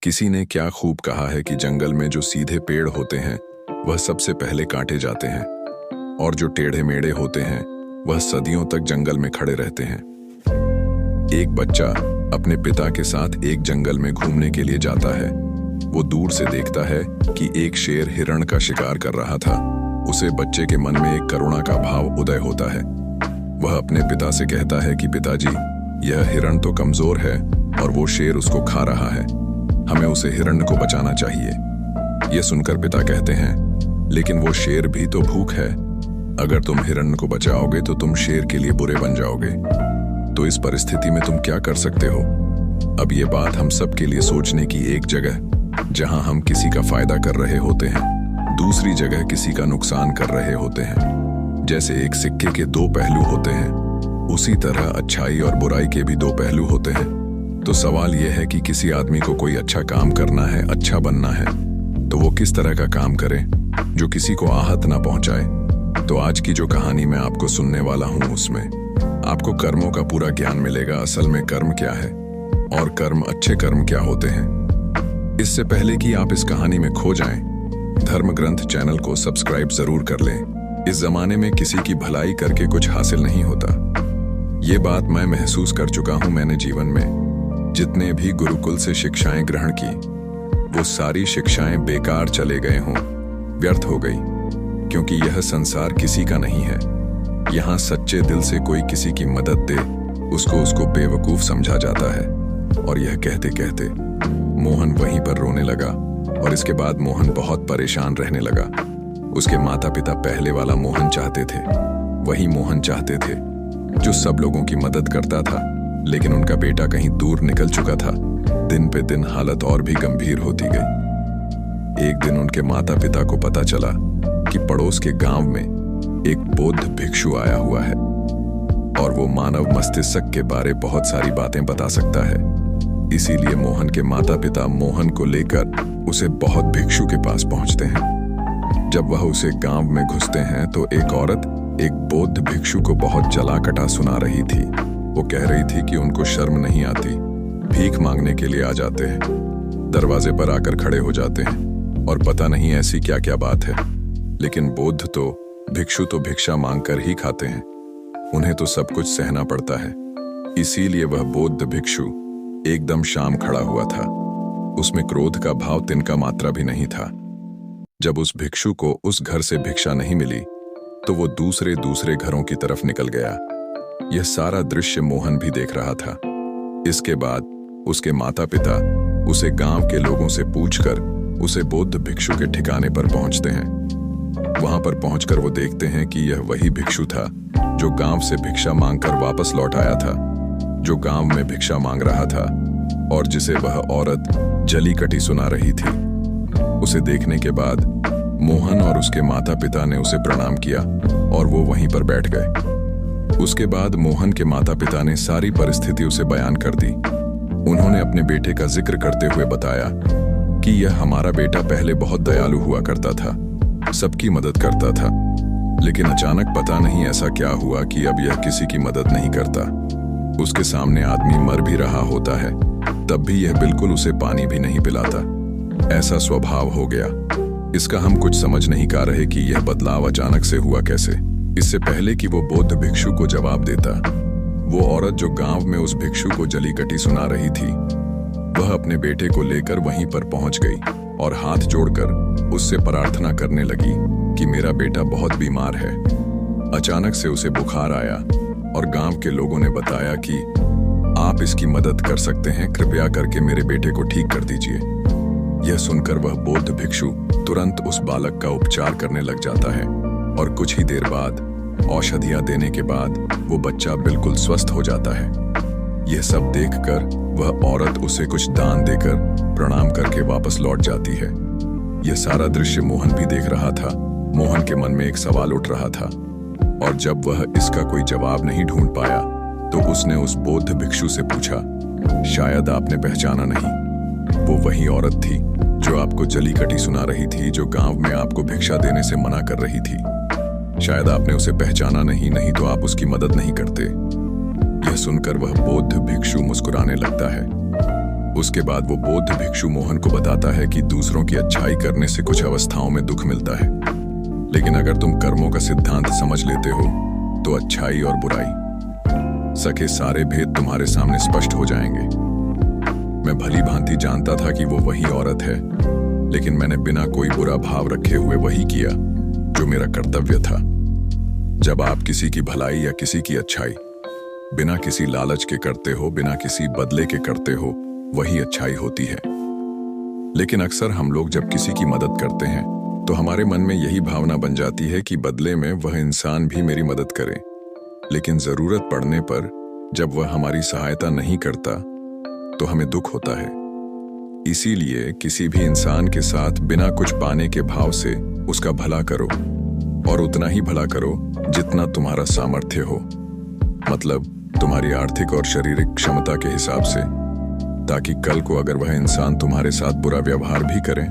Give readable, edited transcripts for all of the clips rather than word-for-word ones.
किसी ने क्या खूब कहा है कि जंगल में जो सीधे पेड़ होते हैं वह सबसे पहले काटे जाते हैं और जो टेढ़े मेढ़े होते हैं वह सदियों तक जंगल में खड़े रहते हैं। एक बच्चा अपने पिता के साथ एक जंगल में घूमने के लिए जाता है। वो दूर से देखता है कि एक शेर हिरण का शिकार कर रहा था। उसे बच्चे के मन में एक करुणा का भाव उदय होता है। वह अपने पिता से कहता है कि पिताजी, यह हिरण तो कमजोर है और वो शेर उसको खा रहा है। हमें उसे हिरण को बचाना चाहिए। यह सुनकर पिता कहते हैं, लेकिन वो शेर भी तो भूख है। अगर तुम हिरण को बचाओगे तो तुम शेर के लिए बुरे बन जाओगे। तो इस परिस्थिति में तुम क्या कर सकते हो? अब ये बात हम सब के लिए सोचने की एक जगह, जहां हम किसी का फायदा कर रहे होते हैं, दूसरी जगह किसी का नुकसान कर रहे होते हैं। जैसे एक सिक्के के दो पहलू होते हैं, उसी तरह अच्छाई और बुराई के भी दो पहलू होते हैं। तो सवाल यह है कि किसी आदमी को कोई अच्छा काम करना है, अच्छा बनना है, तो वो किस तरह का काम करे जो किसी को आहत ना पहुंचाए। तो आज की जो कहानी मैं आपको सुनने वाला हूं, उसमें आपको कर्मों का पूरा ज्ञान मिलेगा। असल में कर्म क्या है और कर्म, अच्छे कर्म क्या होते हैं। इससे पहले कि आप इस कहानी में खो जाएं, धर्म ग्रंथ चैनल को सब्सक्राइब जरूर कर लें। इस जमाने में किसी की भलाई करके कुछ हासिल नहीं होता। ये बात मैं महसूस कर चुका हूं। मैंने जीवन में जितने भी गुरुकुल से शिक्षाएं ग्रहण की, वो सारी शिक्षाएं बेकार चले गए हों, व्यर्थ हो गई, क्योंकि यह संसार किसी का नहीं है। यहाँ सच्चे दिल से कोई किसी की मदद दे, उसको बेवकूफ समझा जाता है। और यह कहते कहते मोहन वहीं पर रोने लगा और इसके बाद मोहन बहुत परेशान रहने लगा। उसके माता पिता पहले वाला मोहन चाहते थे, वही मोहन चाहते थे जो सब लोगों की मदद करता था, लेकिन उनका बेटा कहीं दूर निकल चुका था। दिन पे दिन हालत और भी गंभीर होती गई। एक दिन उनके माता पिता को पता चला कि पड़ोस के गांव में एक बौद्ध भिक्षु आया हुआ है और वो मानव मस्तिष्क के बारे बहुत सारी बातें बता सकता है। इसीलिए मोहन के माता पिता मोहन को लेकर उसे बहुत भिक्षु के पास पहुंचते हैं। जब वह उसे गांव में घुसते हैं तो एक औरत एक बौद्ध भिक्षु को बहुत जला कटा सुना रही थी। वो कह रही थी कि उनको शर्म नहीं आती, भीख मांगने के लिए आ जाते हैं, दरवाजे पर आकर खड़े हो जाते हैं और पता नहीं ऐसी क्या क्या बात है। लेकिन बौद्ध तो भिक्षु तो भिक्षा मांगकर ही खाते हैं, उन्हें तो सब कुछ सहना पड़ता है। इसीलिए वह बौद्ध भिक्षु एकदम शांत खड़ा हुआ था। उसमें क्रोध का भाव तिनका मात्रा भी नहीं था। जब उस भिक्षु को उस घर से भिक्षा नहीं मिली तो वो दूसरे घरों की तरफ निकल गया। यह सारा दृश्य मोहन भी देख रहा था। इसके बाद उसके माता पिता उसे गांव के लोगों से पूछकर उसे बौद्ध भिक्षु के ठिकाने पर पहुंचते हैं। वहां पर पहुंचकर वो देखते हैं कि यह वही भिक्षु था जो गांव से भिक्षा मांगकर वापस लौट आया था, जो गांव में भिक्षा मांग रहा था और जिसे वह औरत जली कटी सुना रही थी। उसे देखने के बाद मोहन और उसके माता पिता ने उसे प्रणाम किया और वो वहीं पर बैठ गए। उसके बाद मोहन के माता पिता ने सारी परिस्थिति उसे बयान कर दी। उन्होंने अपने बेटे का जिक्र करते हुए बताया कि यह हमारा बेटा पहले बहुत दयालु हुआ करता था, सबकी मदद करता था, लेकिन अचानक पता नहीं ऐसा क्या हुआ कि अब यह किसी की मदद नहीं करता। उसके सामने आदमी मर भी रहा होता है, तब भी यह बिल्कुल उसे पानी भी नहीं पिलाता। ऐसा स्वभाव हो गया। इसका हम कुछ समझ नहीं पा रहे कि यह बदलाव अचानक से हुआ कैसे। इससे पहले कि वो बौद्ध भिक्षु को जवाब देता, वो औरत जो गांव में उस भिक्षु को जली कटी सुना रही थी, वह अपने बेटे को लेकर वहीं पर पहुंच गई और हाथ जोड़कर उससे प्रार्थना करने लगी कि मेरा बेटा बहुत बीमार है। अचानक से उसे बुखार आया और गांव के लोगों ने बताया कि आप इसकी मदद कर सकते हैं, कृपया करके मेरे बेटे को ठीक कर दीजिए। यह सुनकर वह बौद्ध भिक्षु तुरंत उस बालक का उपचार करने लग जाता है और कुछ ही देर बाद औषधियां देने के बाद वो बच्चा बिल्कुल स्वस्थ हो जाता है। यह सब देखकर वह औरत उसे कुछ दान देकर प्रणाम करके वापस लौट जाती है। यह सारा दृश्य मोहन भी देख रहा था। मोहन के मन में एक सवाल उठ रहा था और जब वह इसका कोई जवाब नहीं ढूंढ पाया तो उसने उस बौद्ध भिक्षु से पूछा, शायद आपने पहचाना नहीं, वो वही औरत थी जो आपको जली कटी सुना रही थी, जो गांव में आपको भिक्षा देने से मना कर रही थी। शायद आपने उसे पहचाना नहीं तो आप उसकी मदद नहीं करते। यह सुनकर वह बौद्ध भिक्षु मुस्कुराने लगता है उसके बाद वो बौद्ध भिक्षु मोहन को बताता है कि दूसरों की अच्छाई करने से कुछ अवस्थाओं में दुख मिलता है, लेकिन अगर तुम कर्मों का सिद्धांत समझ लेते हो तो अच्छाई और बुराई सके सारे भेद तुम्हारे सामने स्पष्ट हो जाएंगे। मैं भली भांति जानता था कि वो वही औरत है, लेकिन मैंने बिना कोई बुरा भाव रखे हुए वही किया जो मेरा कर्तव्य था। जब आप किसी की भलाई या किसी की अच्छाई बिना किसी लालच के करते हो, बिना किसी बदले के करते हो, वही अच्छाई होती है। लेकिन अक्सर हम लोग जब किसी की मदद करते हैं तो हमारे मन में यही भावना बन जाती है कि बदले में वह इंसान भी मेरी मदद करे, लेकिन जरूरत पड़ने पर जब वह हमारी सहायता नहीं करता तो हमें दुख होता है। इसीलिए किसी भी इंसान के साथ बिना कुछ पाने के भाव से उसका भला करो, और उतना ही भला करो जितना तुम्हारा सामर्थ्य हो, मतलब तुम्हारी आर्थिक और शारीरिक क्षमता के हिसाब से, ताकि कल को अगर वह इंसान तुम्हारे साथ बुरा व्यवहार भी करे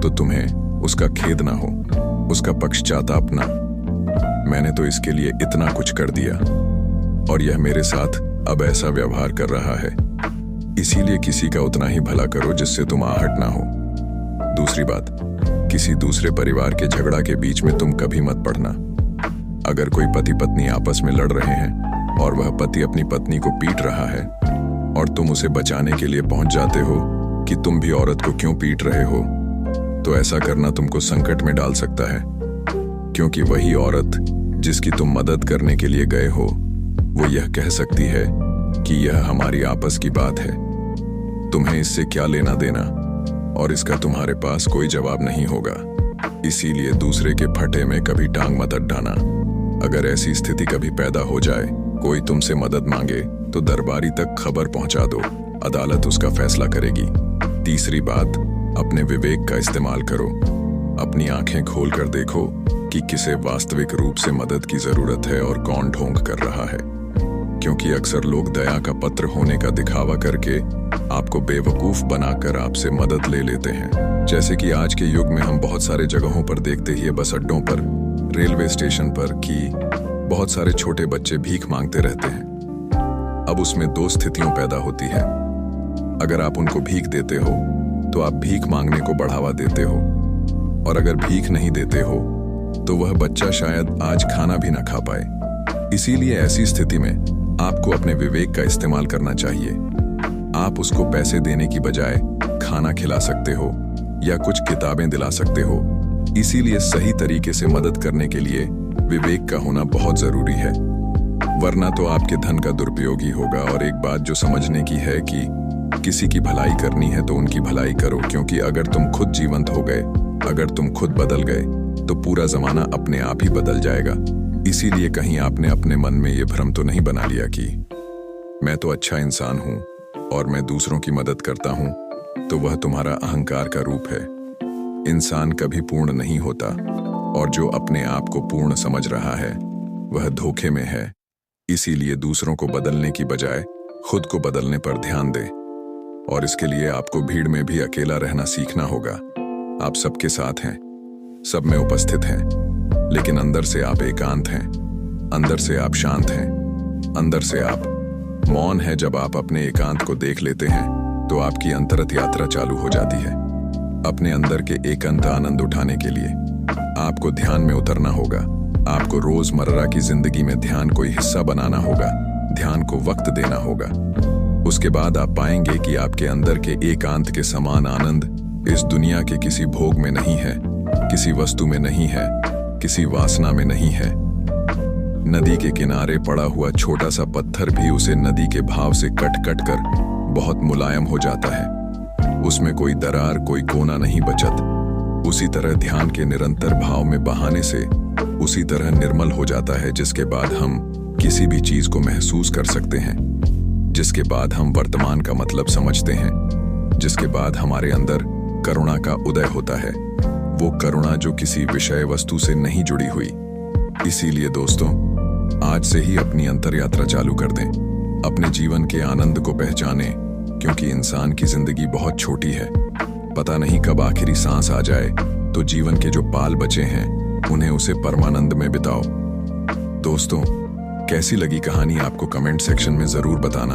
तो तुम्हें उसका खेद ना हो, उसका पश्चाताप ना। मैंने तो इसके लिए इतना कुछ कर दिया और यह मेरे साथ अब ऐसा व्यवहार कर रहा है, इसीलिए किसी का उतना ही भला करो जिससे तुम आहट ना हो। दूसरी बात, किसी दूसरे परिवार के झगड़ा के बीच में तुम कभी मत पड़ना। अगर कोई पति पत्नी आपस में लड़ रहे हैं और वह पति अपनी पत्नी को पीट रहा है और तुम उसे बचाने के लिए पहुंच जाते हो कि तुम भी औरत को क्यों पीट रहे हो, तो ऐसा करना तुमको संकट में डाल सकता है, क्योंकि वही औरत जिसकी तुम मदद करने के लिए गए हो वो यह कह सकती है कि यह हमारी आपस की बात है, तुम्हें इससे क्या लेना देना, और इसका तुम्हारे पास कोई जवाब नहीं होगा। इसीलिए दूसरे के फटे में कभी टांग मत अड़ाना। अगर ऐसी स्थिति कभी पैदा हो जाए, कोई तुमसे मदद मांगे तो दरबारी तक खबर पहुंचा दो, अदालत उसका फैसला करेगी। तीसरी बात, अपने विवेक का इस्तेमाल करो। अपनी आंखें खोलकर देखो कि किसे वास्तविक रूप से मदद की जरूरत है और कौन ढोंग कर रहा है, क्योंकि अक्सर लोग दया का पत्र होने का दिखावा करके आपको बेवकूफ बनाकर आपसे मदद ले लेते हैं। जैसे कि आज के युग में हम बहुत सारे जगहों पर देखते ही, बस अड्डों पर, रेलवे स्टेशन पर, कि बहुत सारे छोटे बच्चे भीख मांगते रहते हैं। अब उसमें दो स्थितियां पैदा होती है। अगर आप उनको भीख देते हो तो आप भीख मांगने को बढ़ावा देते हो, और अगर भीख नहीं देते हो तो वह बच्चा शायद आज खाना भी ना खा पाए। इसीलिए ऐसी स्थिति में आपको अपने विवेक का इस्तेमाल करना चाहिए। आप उसको पैसे देने की बजाय खाना खिला सकते हो या कुछ किताबें दिला सकते हो। इसीलिए सही तरीके से मदद करने के लिए विवेक का होना बहुत जरूरी है, वरना तो आपके धन का दुरुपयोग ही होगा। और एक बात जो समझने की है कि किसी की भलाई करनी है तो उनकी भलाई करो, क्योंकि अगर तुम खुद जीवंत हो गए, अगर तुम खुद बदल गए तो पूरा जमाना अपने आप ही बदल जाएगा। इसीलिए कहीं आपने अपने मन में ये भ्रम तो नहीं बना लिया कि मैं तो अच्छा इंसान हूं और मैं दूसरों की मदद करता हूं, तो वह तुम्हारा अहंकार का रूप है। इंसान कभी पूर्ण नहीं होता, और जो अपने आप को पूर्ण समझ रहा है वह धोखे में है। इसीलिए दूसरों को बदलने की बजाय खुद को बदलने पर ध्यान दे, और इसके लिए आपको भीड़ में भी अकेला रहना सीखना होगा। आप सबके साथ हैं, सब में उपस्थित हैं, लेकिन अंदर से आप एकांत हैं, अंदर से आप शांत हैं, अंदर से आप मौन है। जब आप अपने एकांत को देख लेते हैं तो आपकी अंतरत यात्रा चालू हो जाती है। अपने अंदर के एकांत आनंद उठाने के लिए आपको ध्यान में उतरना होगा। आपको रोजमर्रा की जिंदगी में ध्यान कोई हिस्सा बनाना होगा, ध्यान को वक्त देना होगा। उसके बाद आप पाएंगे कि आपके अंदर के एकांत के समान आनंद इस दुनिया के किसी भोग में नहीं है, किसी वस्तु में नहीं है, किसी वासना में नहीं है। नदी के किनारे पड़ा हुआ छोटा सा पत्थर भी उसे नदी के भाव से कट कट कर बहुत मुलायम हो जाता है, उसमें कोई दरार, कोई कोना नहीं बचत। उसी तरह ध्यान के निरंतर भाव में बहाने से उसी तरह निर्मल हो जाता है, जिसके बाद हम किसी भी चीज को महसूस कर सकते हैं, जिसके बाद हम वर्तमान का मतलब समझते हैं, जिसके बाद हमारे अंदर करुणा का उदय होता है, वो करुणा जो किसी विषय वस्तु से नहीं जुड़ी हुई। इसीलिए दोस्तों, आज से ही अपनी अंतर यात्रा चालू कर दें, अपने जीवन के आनंद को पहचानें, क्योंकि इंसान की जिंदगी बहुत छोटी है। पता नहीं कब आखिरी सांस आ जाए, तो जीवन के जो पाल बचे हैं उन्हें उसे परमानंद में बिताओ। दोस्तों, कैसी लगी कहानी आपको कमेंट सेक्शन में जरूर बताना।